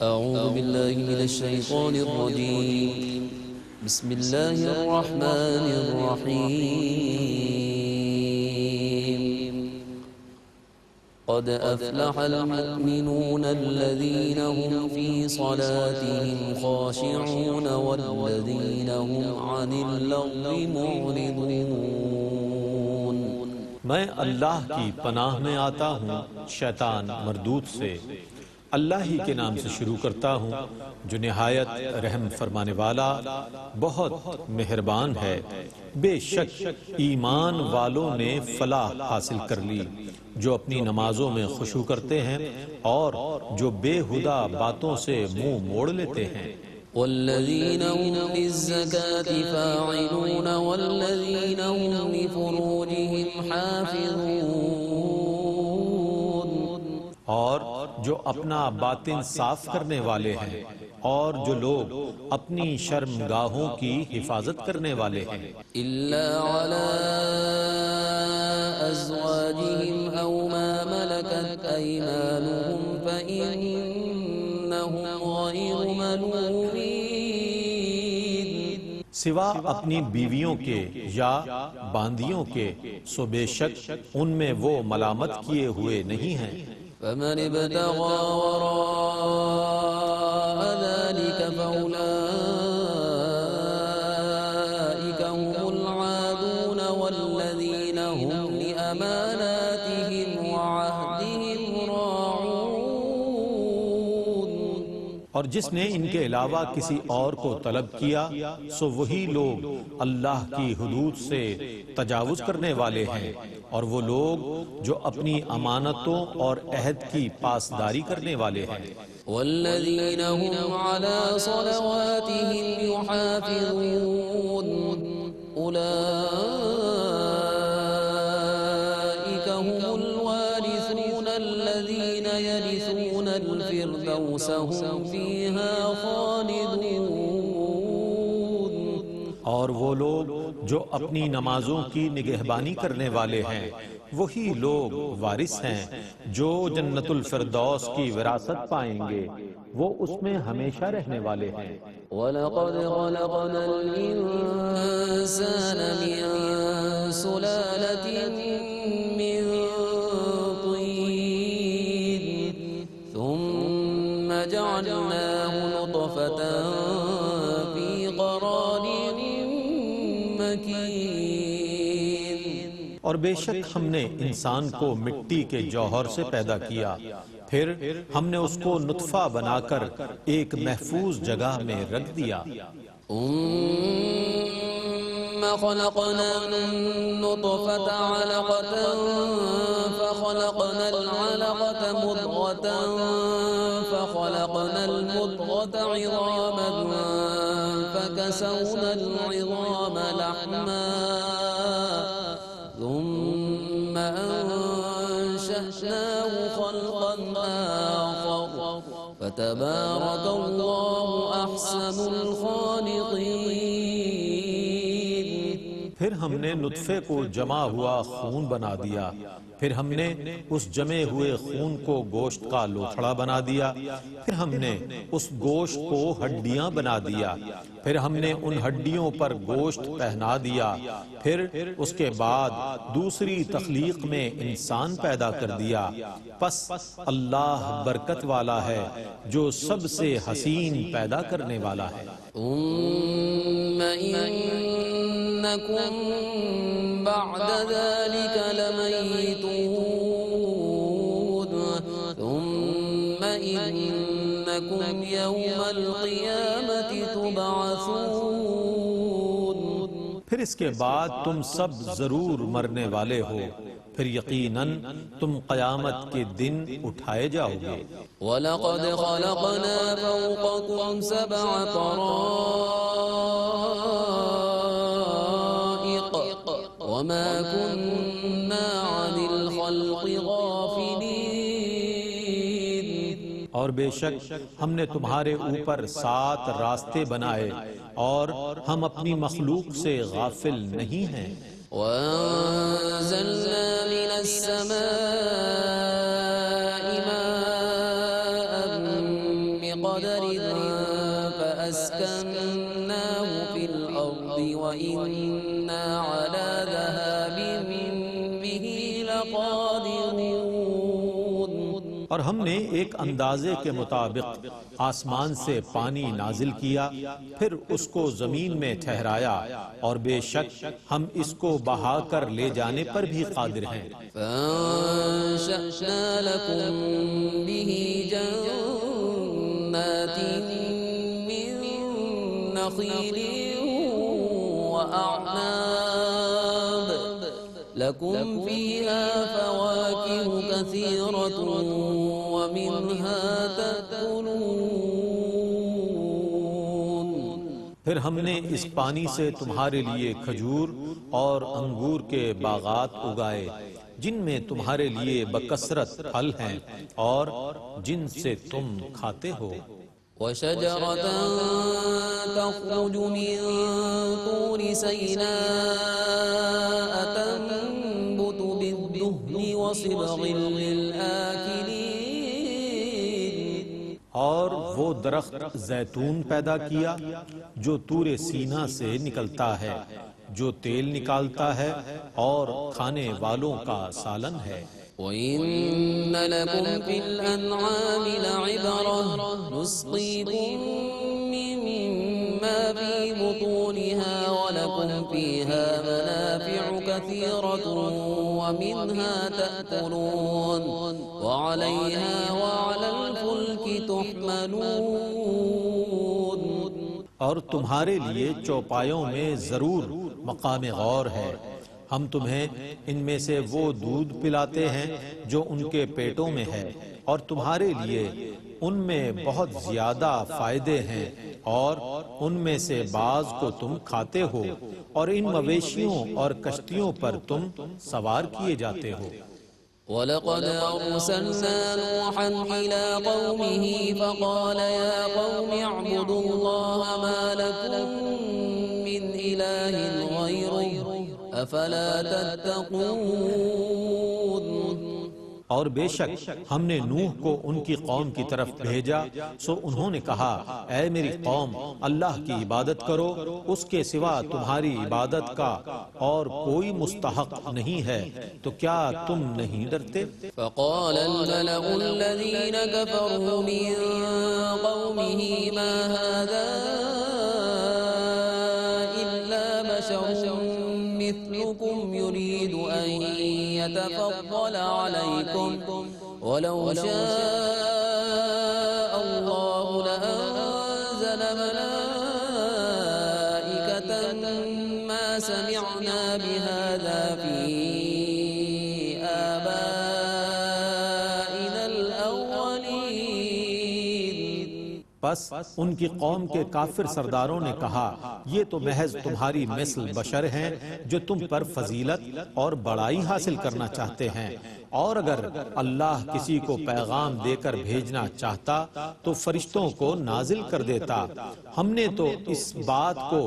أعوذ بالله من الشيطان الرجيم. بسم الله الرحمن الرحيم. قد أفلح المؤمنون الذين هم في صلاتهم خاشعون والذين هم عن اللغو معرضون. میں اللہ کی پناہ میں آتا ہوں شیطان مردود سے۔ اللہ ہی کے نام سے شروع کرتا ہوں جو نہایت رحم فرمانے والا بہت مہربان ہے۔ بے شک ایمان والوں نے فلاح حاصل کر لی جو اپنی نمازوں میں خشوع کرتے ہیں اور جو بے ہدہ باتوں سے منہ موڑ لیتے ہیں۔ والذين هم للزكاة فاعلون والذين هم لفروجهم حافظون، اور جو اپنا باطن صاف کرنے والے ہیں اور جو لوگ اپنی شرمگاہوں کی حفاظت کرنے والے ہیں۔ إلا على أزواجهم أو ما ملكت أيمانهم فإنهم غير ملومين، سوا اپنی بیویوں کے یا باندیوں کے، سو بے شک ان میں وہ ملامت کیے ہوئے نہیں ہیں۔ فمن ابتغى وراء ذلك فأولئك هم العادون والذين هم لأماناتهم وعهدهم راعون، اور جس نے ان کے علاوہ کسی اور کو طلب کیا سو وہی لوگ اللہ کی حدود سے تجاوز کرنے والے ہیں، اور وہ لوگ جو اپنی امانتوں اور عہد کی پاسداری کرنے والے ہیں۔ والذين هم على صلواتهم يحافظون، أولئك هم الوارثون الذين يرثون الفردوس هم فيها خالدون، اور وہ لوگ جو اپنی نمازوں کی نگہبانی کرنے والے ہیں وہی لوگ وارث ہیں جو جنت الفردوس کی وراثت پائیں گے، وہ اس میں ہمیشہ رہنے والے ہیں۔ وَلَقَدْ خَلَقْنَا الْإِنسَانَ مِنْ سُلَالَةٍ مِّن طِينٍ ثُمَّ جَعَلْنَاهُ نُطْفَةً فِي قَرَارٍ مَّكِينٍ، اور بے شک ہم نے انسان کو مٹی کے جوہر سے پیدا کیا، پھر ہم نے اس کو نطفہ بنا کر ایک محفوظ جگہ میں رکھ دیا۔ ثم خلقنا النطفة علقة فخلقنا العلقة مضغة فخلقنا المضغة عظاما فكسونا العظام لحما ثم أنشأناه خلقا آخر فتبارك الله أحسن الخالقين۔ پھر ہم نے نطفے کو جمع ہوا خون بنا دیا، پھر ہم نے اس جمے ہوئے خون کو گوشت کا لوتھڑا بنا دیا، پھر ہم نے اس گوشت کو ہڈیاں بنا دیا، پھر ہم نے ان ہڈیوں پر گوشت پہنا دیا، پھر اس کے بعد دوسری تخلیق میں انسان پیدا کر دیا۔ پس اللہ برکت والا ہے جو سب سے حسین پیدا کرنے والا ہے۔ ثم إنكم بعد ذلك لميتون ثم إنكم يوم القيامة تبعثون، پھر اس کے بعد تم سب ضرور مرنے والے ہو، پھر یقیناً تم قیامت کے دن اٹھائے جاؤ گے۔ وَلَقَدْ خَلَقْنَا فَوْقَكُمْ سَبْعَ طَرَائِقَ وَمَا كُنَّا عَنِ الْخَلْقِ غَافِلِينَ، اور بے شک ہم نے تمہارے اوپر 7 راستے بنائے اور ہم اپنی مخلوق سے غافل نہیں ہیں۔ وَأَنزَلْنَا مِنَ السَّمَاءِ مَاءً بقدر فأسكناه في الأرض وإنا على ذهاب به لقادرون. اور ہم نے ایک اندازے کے مطابق آسمان سے پانی نازل کیا، پھر اس کو زمین میں ٹھہرایا، اور بے شک ہم اس کو بہا کر لے جانے پر بھی قادر ہیں. فأنشأنا لكم به جنات من نخيل وأعناب لكم فيها فواكه كثيرة ومنها تأكلون. پھر ہم نے اس پانی سے تمہارے لیے کھجور اور انگور کے باغات اگائے جن میں تمہارے لیے بکثرت پھل ہیں اور جن سے تم کھاتے ہو. وشجرة تخرج من طور سيناء تنبت بالدهن وصبغ للآكلين. اور وہ درخت زیتون پیدا کیا جو طور سینا سے نکلتا ہے، جو تیل نکالتا ہے اور کھانے والوں کا سالن ہے. وَإِنَّ لَكُمْ فِي الْأَنْعَامِ لَعِبْرَةً نُسْقِيكُم مِّمَّا فِي بُطُونِهَا وَلَكُمْ فِيهَا مَنَافِعُ كَثِيرَةٌ وَمِنْهَا تَأْكُلُونَ وَعَلَيْهَا وَعَلَى الْفُلْكِ تُحْمَلُونَ. اور تمہارے لیے چوپایوں میں ضرور مقام غور ہے. ہم تمہیں ان میں سے وہ دودھ پلاتے ہیں جو ان کے پیٹوں میں ہے، اور تمہارے لیے ان میں بہت زیادہ فائدے ہیں، اور ان میں سے بعض کو تم کھاتے ہو، اور ان مویشیوں اور کشتیوں پر تم سوار کیے جاتے ہو. وَلَقَدْ أَرْسَلْنَا نُوحًا إِلَىٰ قَوْمِهِ فَقَالَ يَا قَوْمِ اعْبُدُوا اللَّهَ مَا لَكُم مِّنْ إِلَٰهٍ غَيْرُهُ أَفَلَا تَتَّقُونَ. اور بے شک ہم نے نوح کو ان کی قوم کی طرف بھیجا، سو انہوں نے کہا اے میری قوم، اللہ کی عبادت کرو، اس کے سوا تمہاری عبادت کا اور کوئی مستحق نہیں ہے، تو کیا تم نہیں ڈرتے؟ فقال الملأ الذين كفروا من قومه ما هذا إلا بشر مثلكم يريد أن يتفضل عليكم ولو شاء الله لأنزل ملائكة ما سمعنا بهذا في آبائنا الأولين. پس ان کی قوم کے کافر سرداروں نے کہا یہ تو محض تمہاری مثل بشر ہیں جو تم پر فضیلت اور بڑائی حاصل کرنا چاہتے ہیں، اور اگر اللہ کسی کو پیغام دے کر بھیجنا چاہتا تو فرشتوں کو نازل کر دیتا. ہم نے تو اس بات کو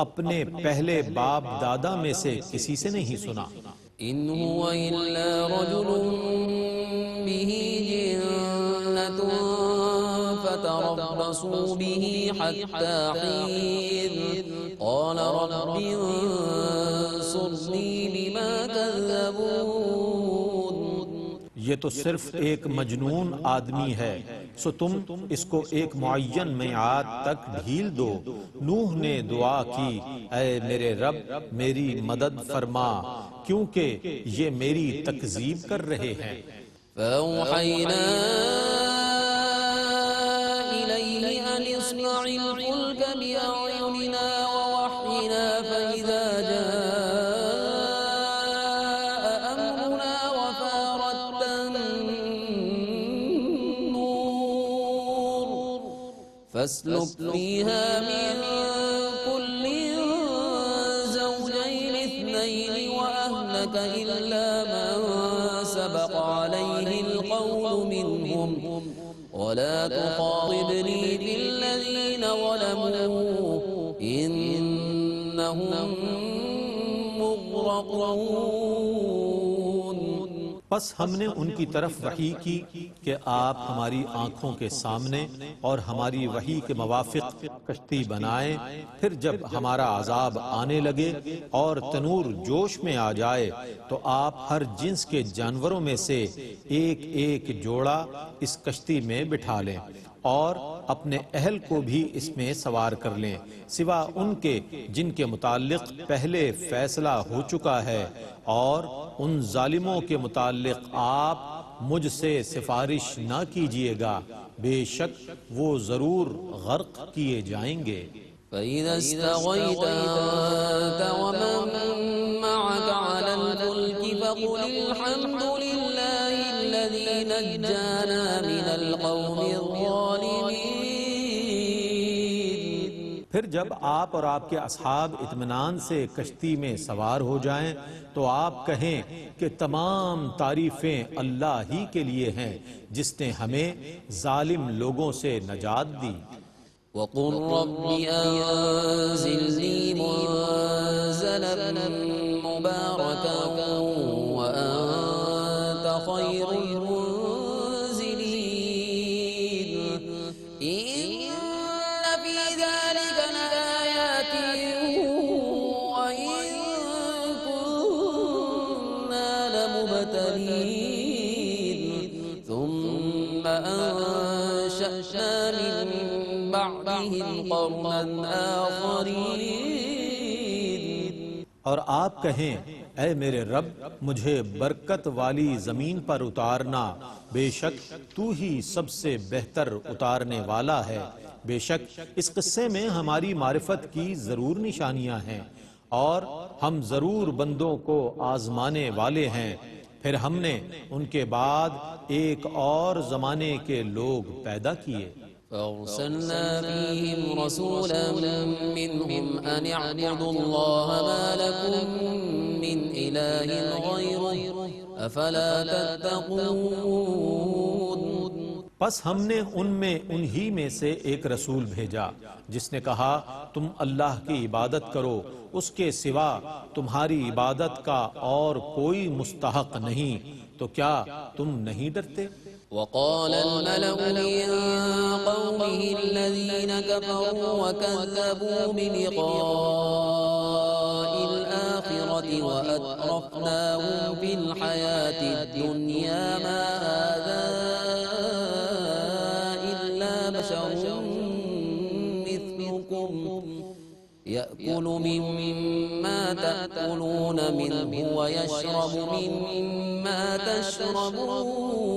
اپنے پہلے باپ دادا میں سے کسی سے نہیں سنا. إن هو إلا رجل به جنة فتربصوا به حتى حين قال رب انصرني بما كذبون. یہ تو صرف ایک مجنون آدمی ہے، سو تم اس کو ایک معین میعاد تک ڈھیل دو. نوح نے دعا کی اے میرے رب میری مدد فرما کیونکہ یہ میری تکذیب کر رہے ہیں. فأوحينا إليه أن اصنع الفلك بأعيننا ووحينا فإذا جاء أمرنا وفارت النور فاسلك فيها من كل زوجين اثنين وأهلك إلا من سبق عليه القول منهم ولا تخاطبني في الذين ظلموا إنهم مغرقون. پس ہم نے ان کی طرف وحی کی کہ آپ ہماری آنکھوں کے سامنے اور ہماری وحی کے موافق کشتی بنائیں، پھر جب ہمارا عذاب آنے لگے اور تنور جوش میں آ جائے تو آپ ہر جنس کے جانوروں میں سے ایک ایک جوڑا اس کشتی میں بٹھا لیں اور اپنے اہل کو بھی اس میں سوار کر لیں، سوا ان کے جن کے متعلق پہلے فیصلہ ہو چکا ہے، اور ان ظالموں کے متعلق آپ مجھ سے سفارش نہ کیجیے گا، بے شک وہ ضرور غرق کیے جائیں گے۔ فَإِذَا اسْتَوَيْتَ أَنْتَ وَمَن مَّعَكَ عَلَى الْفُلْكِ فَقُلِ الْحَمْدُ لِلَّهِ الَّذِي نَجَّانَا مِنَ الْقَوْمِ الظَّالِمِينَ۔ پھر جب آپ اور آپ کے اصحاب اطمینان سے کشتی میں سوار ہو جائیں تو آپ کہیں کہ تمام تعریفیں اللہ ہی کے لیے ہیں جس نے ہمیں ظالم لوگوں سے نجات دی۔ وَقُلْ رَبِّ أَنزِلْنِي مُنزَلًا مُبَارَكًا وَأَنتَ خَيْرُ الْمُنزِلِينَ۔ إِنَّ فِي ذَلِكَ لَآيَاتٍ وَإِن كُنَّا لَمُبْتَلِينَ ثُمَّ أَنشَأْنَا مِن بَعْدِهِمْ قَرْنًا آخَرِينَ۔ اور آپ کہیں اے میرے رب مجھے برکت والی زمین پر اتارنا، بے شک تو ہی سب سے بہتر اتارنے والا ہے۔ بے شک اس قصے میں ہماری معرفت کی ضرور نشانیاں ہیں اور ہم ضرور بندوں کو آزمانے والے ہیں۔ پھر ہم نے ان کے بعد ایک اور زمانے کے لوگ پیدا کیے۔ فَأَرْسَلْنَا فِيهِمْ رَسُولًا مِّنْهُمْ أَنِ اعْبُدُوا اللَّهَ مَا لَكُم مِّنْ إِلَٰهٍ غَيْرُهُ أَفَلَا تَتَّقُونَ۔ پس ہم نے ان میں انہی میں سے ایک رسول بھیجا جس نے کہا تم اللہ کی عبادت کرو، اس کے سوا تمہاری عبادت کا اور کوئی مستحق نہیں، تو کیا تم نہیں ڈرتے؟ وقال الملأ من قومه الذين كفروا وكذبوا بلقاء الآخرة وأترفناهم في الحياة الدنيا ما هذا إلا بشر مثلكم يأكل مما تأكلون منه ويشرب مما تشربون۔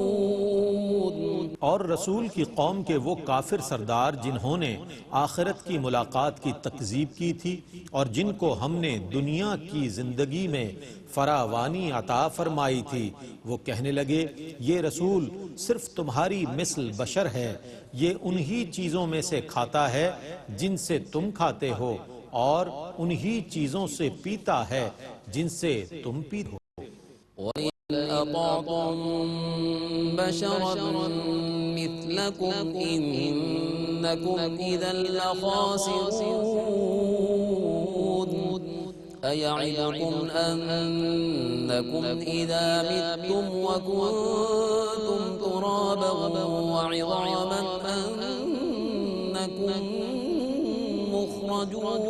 اور رسول کی قوم کے وہ کافر سردار جنہوں نے آخرت کی ملاقات کی تکذیب کی تھی اور جن کو ہم نے دنیا کی زندگی میں فراوانی عطا فرمائی تھی، وہ کہنے لگے یہ رسول صرف تمہاری مثل بشر ہے، یہ انہی چیزوں میں سے کھاتا ہے جن سے تم کھاتے ہو اور انہی چیزوں سے پیتا ہے جن سے تم پیتے ہو۔ وَإِنْ أَطَعْتُمْ بَشَرًا مِثْلَكُمْ إِنَّكُمْ إِذًا لَخَاسِرُونَ۔ أَيَعِدُكُمْ أَنَّكُمْ إِذَا مِتُّمْ وَكُنْتُمْ تُرَابًا وَعِظَامًا أَنَّكُمْ مُخْرَجُونَ۔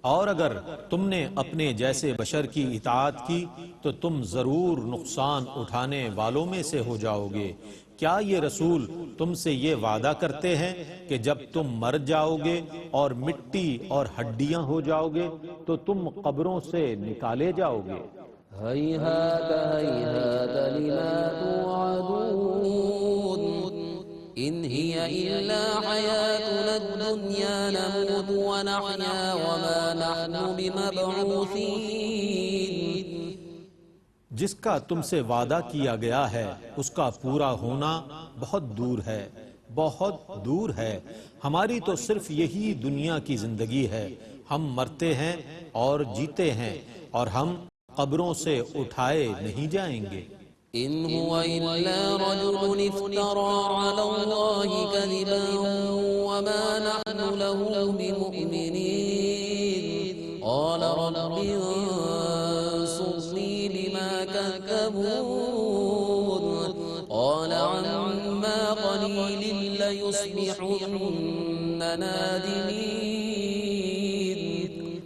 اور اگر تم نے اپنے جیسے بشر کی اطاعت کی تو تم ضرور نقصان اٹھانے والوں میں سے ہو جاؤ گے۔ کیا یہ رسول تم سے یہ وعدہ کرتے ہیں کہ جب تم مر جاؤ گے اور مٹی اور ہڈیاں ہو جاؤ گے تو تم قبروں سے نکالے جاؤ گے؟ هَيْهَاتَ هَيْهَاتَ لِمَا تُوعَدُونَ إِنْ هِيَ إِلَّا حَيَاتُنَا الدُّنْيَا نَمُوتُ وَنَحْيَا وَمَا نَحْنُ بِمَبْعُوثِينَ۔ جس کا تم سے وعدہ کیا گیا ہے اس کا پورا ہونا بہت دور ہے، بہت دور ہے۔ ہماری تو صرف یہی دنیا کی زندگی ہے، ہم مرتے ہیں اور جیتے ہیں اور ہم قبروں سے اٹھائے نہیں جائیں گے۔ إِنْ هُوَ إِلَّا رَجُلٌ افْتَرَى عَلَى اللَّهِ كَذِبًا وَمَا نَحْنُ لَهُ بِمُؤْمِنِينَ قَالَ رَبِّ انصُرْنِي بِمَا كَذَّبُونِ لَيُصْبِحُنَّ نَادِمِينَ۔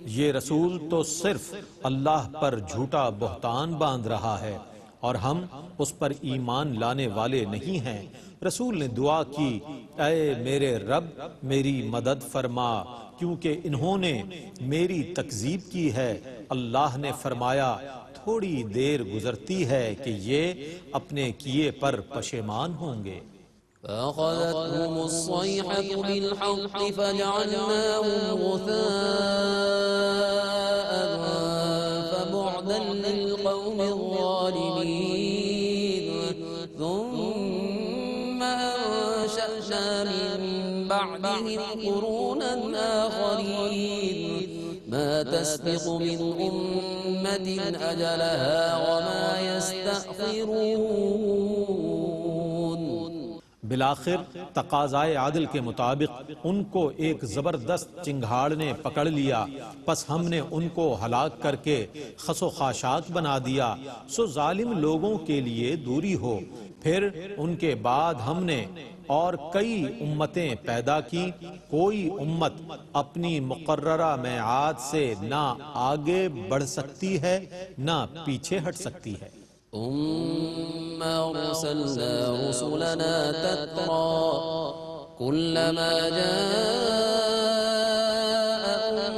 یہ رسول تو صرف اللہ پر جھوٹا بہتان باندھ رہا ہے اور ہم اس پر ایمان لانے والے نہیں ہیں۔ رسول نے دعا کی، اے میرے رب میری مدد فرما کیونکہ انہوں نے میری تکذیب کی ہے۔ اللہ نے فرمایا تھوڑی دیر گزرتی ہے کہ یہ اپنے کیے پر پشیمان ہوں گے۔ فأخذتهم الصيحة بالحق فجعلناهم غثاء فبعدا للقوم الظالمين ثم أنشأنا من بعدهم قرونا آخرين ما تسبق من أمة أجلها وما يستأخرون۔ بالآخر تقاضائے عدل کے مطابق ان کو ایک زبردست چنگھاڑ نے پکڑ لیا، پس ہم نے ان کو ہلاک کر کے خس و خاشاک بنا دیا۔ سو ظالم لوگوں کے لیے دوری ہو۔ پھر ان کے بعد ہم نے اور کئی امتیں پیدا کی، کوئی امت اپنی مقررہ میعاد سے نہ آگے بڑھ سکتی ہے نہ پیچھے ہٹ سکتی ہے۔ ثم أرسلنا رسلنا تترى كلما جاء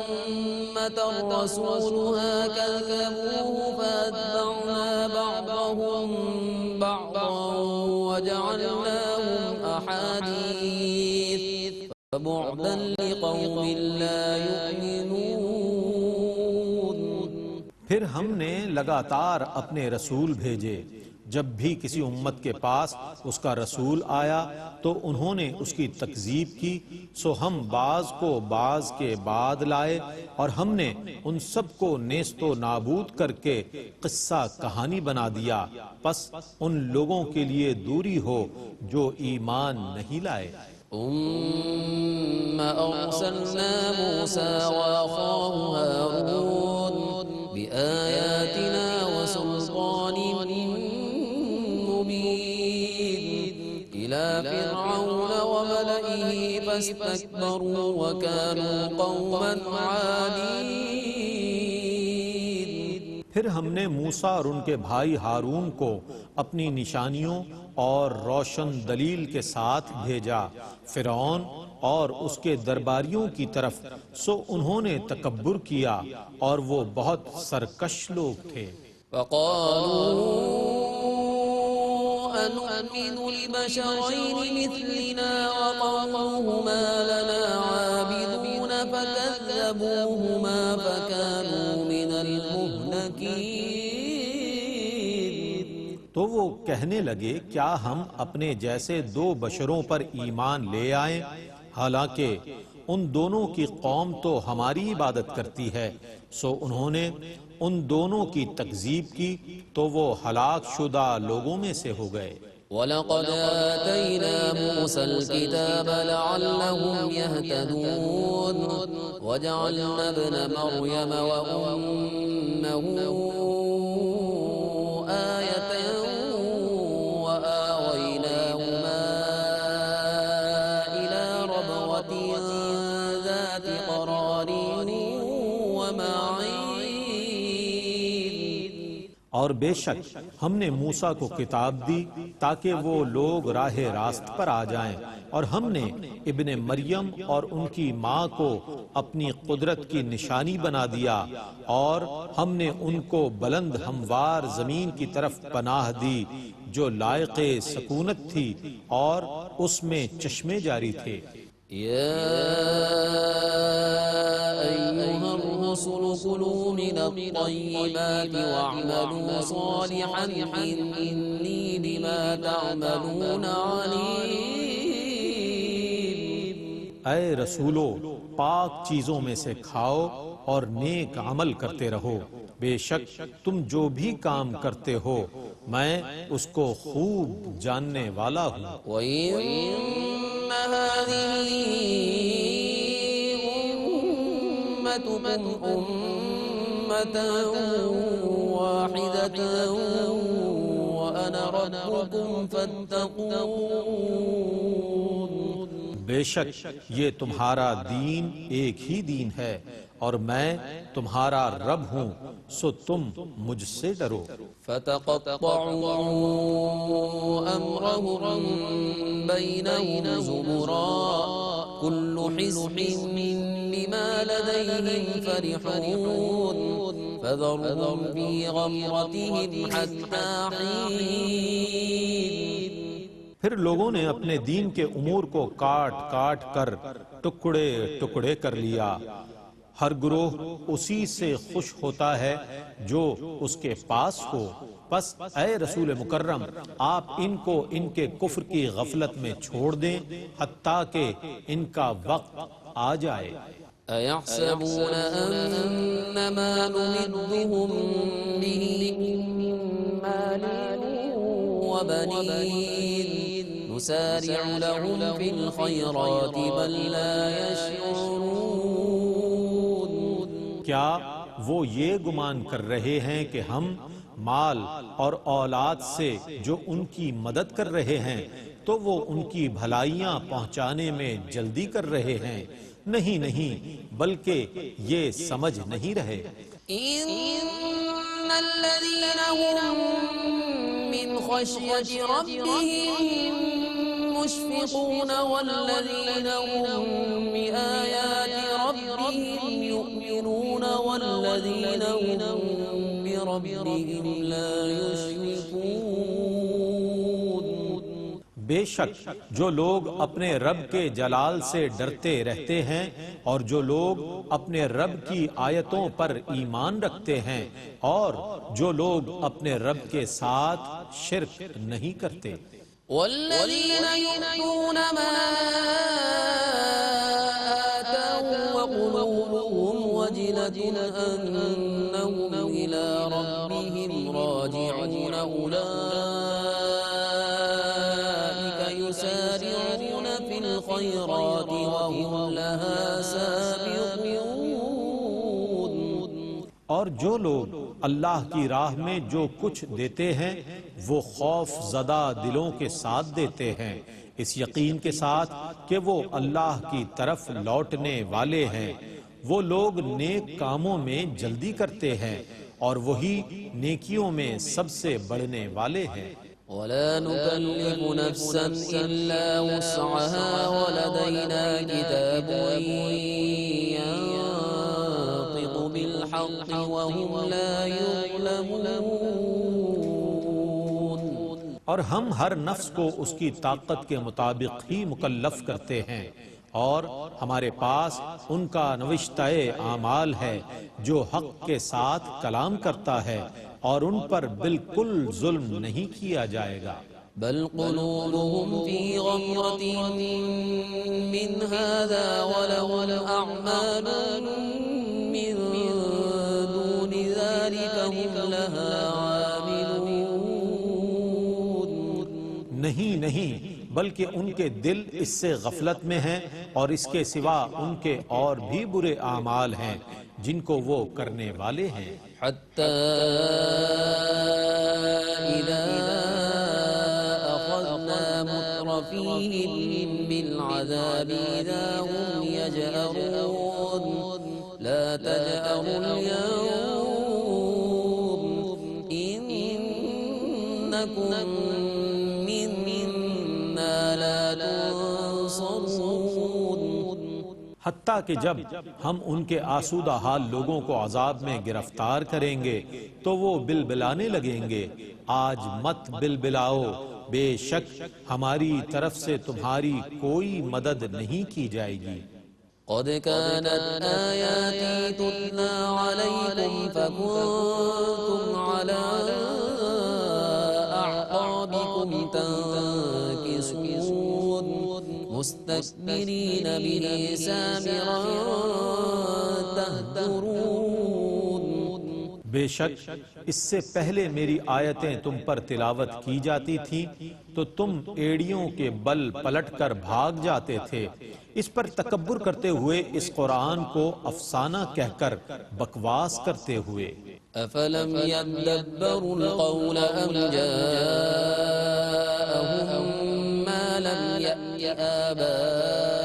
أمة رسولها كذبوه فأتبعنا بعضهم بعضا وجعلناهم أحاديث فبعدا لقوم لا يؤمنون۔ پھر ہم نے لگاتار اپنے رسول بھیجے، جب بھی کسی امت کے پاس اس کا رسول آیا تو انہوں نے اس کی تکذیب کی، سو ہم بعض کو بعض کے بعد لائے اور ہم نے ان سب کو نیست و نابود کر کے قصہ کہانی بنا دیا۔ پس ان لوگوں کے لیے دوری ہو جو ایمان نہیں لائے۔ ثم أرسلنا موسى وأخاه هارون بآياتنا وسلطان مبين إلى فرعون وملئه فاستكبروا وكانوا قوما عالين۔ پھر ہم نے موسیٰ اور ان کے بھائی ہارون کو اپنی نشانیوں اور روشن دلیل کے ساتھ بھیجا فرعون اور اس کے درباریوں کی طرف، سو انہوں نے تکبر کیا اور وہ بہت سرکش لوگ تھے۔ فقالوا أنؤمن لبشرين مثلنا وقومهما لنا عابدون فكذبوهما فكانوا من المهلكين۔ تو وہ کہنے لگے کیا ہم اپنے جیسے دو بشروں پر ایمان لے آئیں، حالانکہ ان دونوں کی قوم تو ہماری عبادت کرتی ہے۔ سو انہوں نے ان دونوں کی تکذیب کی تو وہ ہلاک شدہ لوگوں میں سے ہو گئے۔ وَلَقَدْ آتَيْنَا مُوسَى الْكِتَابَ لَعَلَّهُمْ يَهْتَدُونَ وَجَعَلْنَا ابْنَ مَرْيَمَ وَأُمَّهُ آيَةً وَآوَيْنَاهُمَا إِلَى رَبْوَةٍ ذَاتِ قَرَارٍ وَمَعِينٍ۔ اور بے شک ہم نے موسیٰ کو کتاب دی تاکہ وہ لوگ راہ راست پر آ جائیں، اور ہم نے ابن مریم اور ان کی ماں کو اپنی قدرت کی نشانی بنا دیا، اور ہم نے ان کو بلند ہموار زمین کی طرف پناہ دی جو لائق سکونت تھی اور اس میں چشمے جاری تھے۔ يا أيها الرسل كلوا من الطيبات واعملوا صالحا إني بما تعملون عليم۔ اے رسولو پاک چیزوں میں سے کھاؤ اور نیک عمل کرتے رہو، بے شک تم جو بھی کام کرتے ہو میں اس کو خوب جاننے والا ہوں۔ وَإِنَّ هَٰذِهِ أُمَّتُكُمْ أُمَّةً وَاحِدَةً وَأَنَا رَبُّكُمْ فَاتَّقُونِ۔ بے شک یہ تمہارا دین ایک ہی دین ہے اور میں تمہارا رب ہوں، سو تم مجھ سے ڈرو۔ فتقطعوا أمرهم بينهم زبرا كل حزب بما لديهم فرحون فذرهم في غمرتهم حتى حين۔ پھر لوگوں نے اپنے دین کے امور کو کاٹ کاٹ کر ٹکڑے ٹکڑے کر لیا، ہر گروہ اسی سے خوش ہوتا ہے جو اس کے پاس ہو، پس اے رسول مکرم آپ ان کو ان کے کفر کی غفلت میں چھوڑ دیں حتیٰ کہ ان کا وقت آ جائے۔ أَيَحْسَبُونَ أَنَّمَا نُمِدُّهُم بِهِ مِن مَّالٍ وَبَنِينَ نُسَارِعُ لَهُمْ فِي الْخَيْرَاتِ بَل لَّا يَشْعُرُونَ۔ کیا وہ یہ گمان کر رہے ہیں کہ ہم مال اور اولاد سے جو ان کی مدد کر رہے ہیں تو وہ ان کی بھلائیاں پہنچانے میں جلدی کر رہے ہیں؟ نہیں نہیں، بلکہ یہ سمجھ نہیں رہے۔ إِنَّ الَّذِينَ هُم مِّنْ خَشْيَةِ رَبِّهِم مُّشْفِقُونَ وَالَّذِينَ هُم بِآيَاتِ رَبِّهِمْ يُؤْمِنُونَ وَالَّذِينَ هُم بِرَبِّهِمْ لَا يُشْرِكُونَ۔ بے شک جو لوگ اپنے رب کے جلال سے ڈرتے رہتے ہیں اور جو لوگ اپنے رب کی آیتوں پر ایمان رکھتے ہیں اور جو لوگ اپنے رب کے ساتھ شرک نہیں کرتے۔ والذین یؤتون ما آتوا وقلوبهم وجلة أنهم إلى ربهم راجعون أولئك يسارعون في الخيرات وهم لها سابقون۔ اور جو لوگ اللہ کی راہ میں جو کچھ دیتے ہیں وہ خوف زدہ دلوں کے ساتھ دیتے ہیں، اس یقین کے ساتھ کہ وہ اللہ کی طرف لوٹنے والے ہیں۔ وہ لوگ نیک کاموں میں جلدی کرتے ہیں اور وہی نیکیوں میں سب سے بڑھنے والے ہیں۔ ولا نكلف نفسا إلا وسعها ولدينا كتاب ينطق بالحق وهم لا يظلمون۔ اور ہم ہر نفس کو اس کی طاقت کے مطابق ہی مکلف کرتے ہیں اور ہمارے پاس ان کا نوشتہ اعمال ہے جو حق کے ساتھ کلام کرتا ہے اور ان پر بالکل ظلم نہیں کیا جائے گا۔ بل قلوبهم في غمرة من هذا ولهم أعمال من دون ذلك هم لها عاملون۔ نہیں نہیں، بلکہ ان کے دل اس سے غفلت میں ہیں اور اس کے سوا ان کے اور بھی برے اعمال ہیں جن کو وہ کرنے والے ہیں۔ حتى إذا أخذنا مترفيهم بالعذاب إذا هم يجأرون لا تجأروا اليوم إنكم منا لا تنصرون۔ حتیٰ کہ جب ہم ان کے آسودہ حال لوگوں کو عذاب میں گرفتار کریں گے تو وہ بلبلانے لگیں گے، آج مت بلبلاؤ، بے شک ہماری طرف سے تمہاری کوئی مدد نہیں کی جائے گی۔ قد كانت آياتي تتلى عليكم فكنتم على أعقابكم تنكصون مستكبرين به سامرا تهجرون۔ بے شک اس سے پہلے میری آیتیں تم پر تلاوت کی جاتی تھیں تو تم ایڑیوں کے بل پلٹ کر بھاگ جاتے تھے، اس پر تکبر کرتے ہوئے، اس قرآن کو افسانہ کہہ کر بکواس کرتے ہوئے۔ أفلم يدبروا القول أم جاءهم ما لم يأت آباؤهم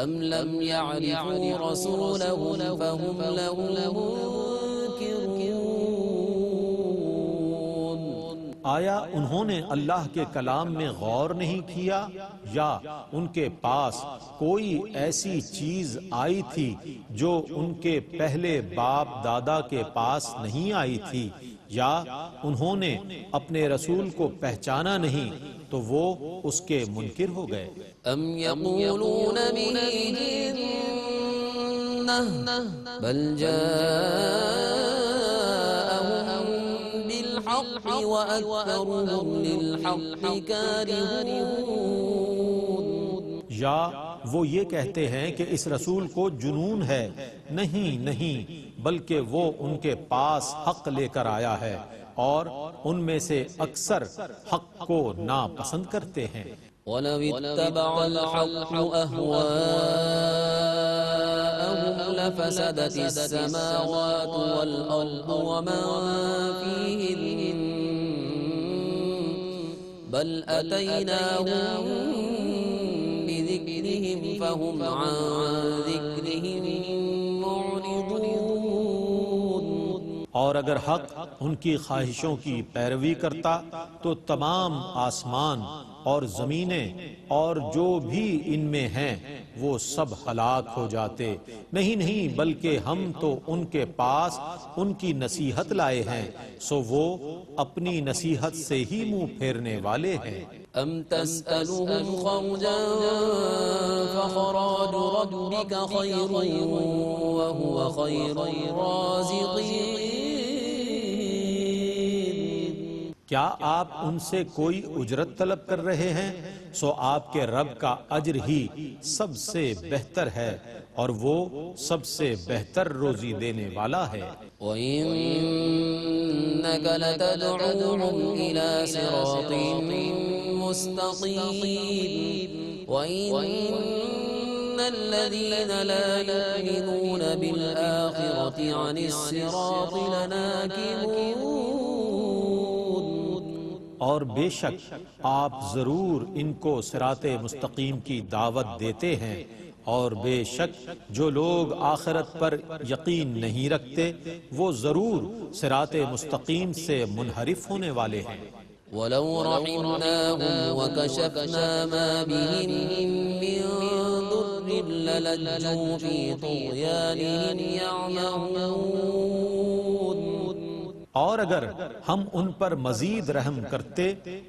أم لم يعرفوا رسولهم فهم له منكرون آیا انہوں نے اللہ کے کلام میں غور نہیں کیا یا ان کے پاس کوئی ایسی چیز آئی تھی جو ان کے پہلے باپ دادا کے پاس نہیں آئی تھی، یا انہوں نے اپنے رسول کو پہچانا نہیں تو وہ اس کے منکر ہو گئے۔ ام یقولون به جنہ بل جاءهم بالحق وأكثرهم للحق كارهون، یا وہ یہ کہتے ہیں کہ اس رسول کو جنون ہے، نہیں بلکہ وہ ان کے پاس حق لے کر آیا ہے اور ان میں سے اکثر حق کو ناپسند کرتے ہیں۔ وَلَوِ اتَّبَعَ الْحَقُّ أَهْوَاءَهُمْ لَفَسَدَتِ السَّمَاوَاتُ وَالْأَرْضُ وَمَا فِيهِنَّ بَلْ أَتَيْنَاهُمْ بِذِكْرِهِمْ فَهُمْ عَنْ ذِكْرِهِمْ مُعْرِضُونَ۔ اور اگر حق ان کی خواہشوں کی پیروی کرتا تو تمام آسمان اور زمینیں اور جو بھی ان میں ہیں وہ سب ہلاک ہو جاتے، نہیں بلکہ ہم تو ان کے پاس ان کی نصیحت لائے ہیں، سو وہ اپنی نصیحت سے ہی منہ پھیرنے والے ہیں۔ ام تسألهم خرجا فخراج ربك خير وهو خير الرازقين۔ کیا آپ ان سے کوئی اجرت طلب کر رہے ہیں؟ سو آپ کے رب کا اجر ہی سب سے بہتر ہے اور وہ سب سے بہتر روزی دینے والا ہے۔ وَإِنَّكَ لَتَدْعُوهُمْ إِلَى صِرَاطٍ مُسْتَقِيمٍ وَإِنَّ الَّذِينَ لَا يُؤْمِنُونَ بِالْآخِرَةِ عَنِ الصِّرَاطِ لَنَاكِبُونَ۔ اور بے شک آپ ضرور ان کو صراط مستقیم کی دعوت دیتے ہیں، اور بے شک جو لوگ آخرت پر یقین نہیں رکھتے وہ ضرور صراط مستقیم سے منحرف ہونے والے ہیں۔ وَلَوْ رَحِمْنَاهُمْ وَكَشَفْنَا مَا بِهِمْ مِنْ ضُرٍّ لَلَجُّوا فِي طُغْيَانِهِمْ يَعْمَهُونَ۔ اور اگر ہم ان پر مزید رحم کرتے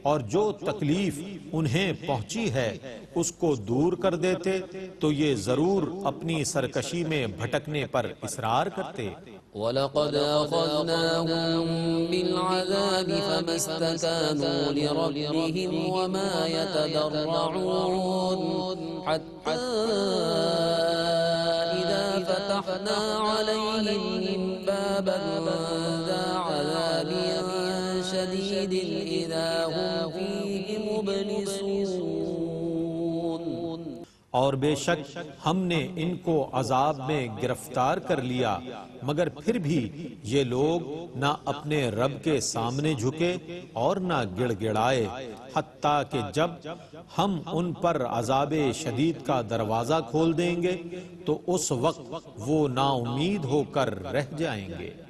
اور جو تکلیف انہیں پہنچی ہے اس کو دور کر دیتے تو یہ ضرور اپنی سرکشی میں بھٹکنے پر اصرار کرتے۔ وَلَقَدْ أَخَذْنَاهُمْ بِالْعَذَابِ فَمَا اسْتَكَانُوا لِرَبِّهِمْ وَمَا يَتَضَرَّعُونَ حَتَّى إِذَا فَتَحْنَا عَلَيْهِمْ بَابًا ذَا عَذَابٍ شَدِيدٍ إِذَا هُمْ فِيهِ مُبْلِسُونَ۔ اور بے شک ہم نے ان کو عذاب میں گرفتار کر لیا، مگر پھر بھی یہ لوگ نہ اپنے رب کے سامنے جھکے اور نہ گڑ گڑائے، حتیٰ کہ جب ہم ان پر عذاب شدید کا دروازہ کھول دیں گے تو اس وقت وہ نا امید ہو کر رہ جائیں گے۔